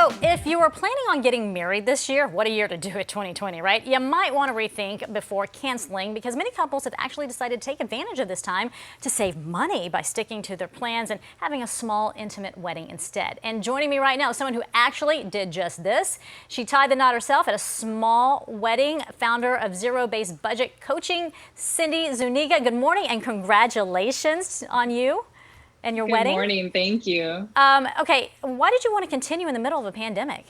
So if you were planning on getting married this year, what a year to do it, 2020, right? You might want to rethink before canceling, because many couples have actually decided to take advantage of this time to save money by sticking to their plans and having a small, intimate wedding instead. And joining me right now is someone who actually did just this. She tied the knot herself at a small wedding, founder of Zero-Based Budget Coaching, Cindy Zuniga. Good morning and congratulations on you and your wedding. Good morning, thank you. Okay, why did you want to continue in the middle of a pandemic?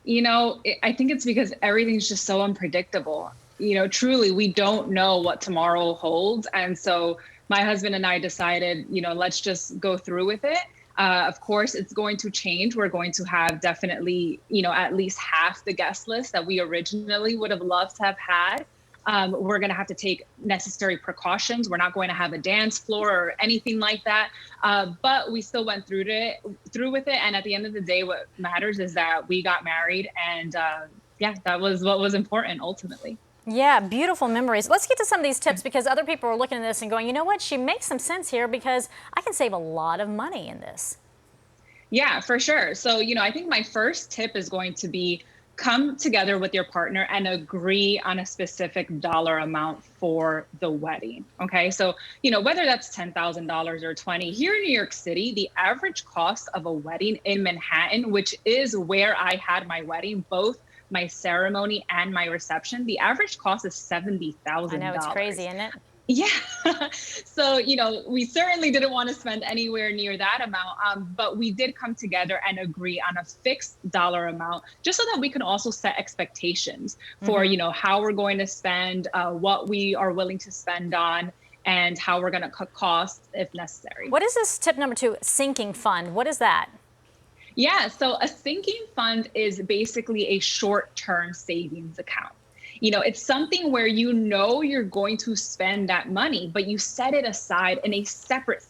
You know, I think it's because everything's just so unpredictable. You know, truly, we don't know what tomorrow holds. And so my husband and I decided, you know, let's just go through with it. Of course, it's going to change. We're going to have definitely, you know, at least half the guest list that we originally would have loved to have had. We're going to have to take necessary precautions. We're not going to have a dance floor or anything like that. But we still went through with it. And at the end of the day, what matters is that we got married. And yeah, that was what was important ultimately. Yeah, beautiful memories. Let's get to some of these tips, because other people are looking at this and going, you know what, she makes some sense here because I can save a lot of money in this. Yeah, for sure. So, you know, I think my first tip is going to be come together with your partner and agree on a specific dollar amount for the wedding. Okay. So, you know, whether that's $10,000 or 20, here in New York City, the average cost of a wedding in Manhattan, which is where I had my wedding, both my ceremony and my reception, the average cost is $70,000. I know, it's crazy, isn't it? Yeah. So, you know, we certainly didn't want to spend anywhere near that amount, but we did come together and agree on a fixed dollar amount, just so that we can also set expectations for, you know, how we're going to spend, what we are willing to spend on, and how we're going to cut costs if necessary. What is this tip number 2, sinking fund? What is that? Yeah, so a sinking fund is basically a short-term savings account. You know, it's something where you know you're going to spend that money, but you set it aside in a separate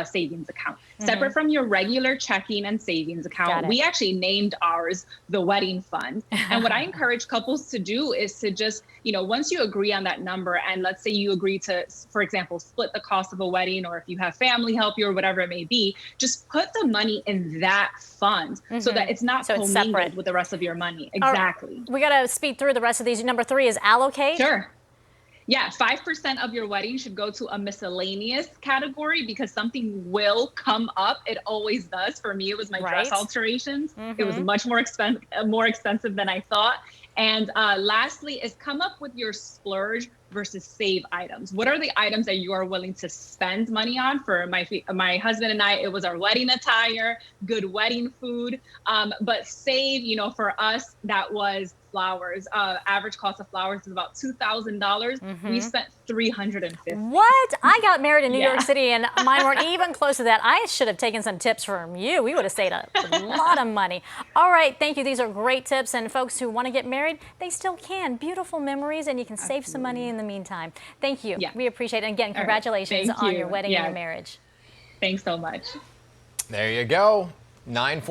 savings account, separate from your regular checking and savings account. We actually named ours the wedding fund. And what I encourage couples to do is to just, you know, once you agree on that number, and let's say you agree to, for example, split the cost of a wedding, or if you have family help you or whatever it may be, just put the money in that fund so that it's not commingled with the rest of your money. Exactly. We got to speed through the rest of these. Number 3 is allocate. Sure. Yeah, 5% of your wedding should go to a miscellaneous category, because something will come up. It always does. For me, it was my dress alterations. It was much more expensive than I thought. And lastly is come up with your splurge versus save items. What are the items that you are willing to spend money on? For my husband and I, it was our wedding attire, good wedding food. But save, you know, for us, that was flowers. Average cost of flowers is about $2,000. We spent $350. What? I got married in New York City and mine weren't even close to that. I should have taken some tips from you. We would have saved a lot of money. All right, thank you. These are great tips, and folks who want to get married, they still can. Beautiful memories, and you can save some money in the meantime. Thank you. We appreciate it. And again, congratulations on your wedding and your marriage. Thanks so much. There you go. 9:40.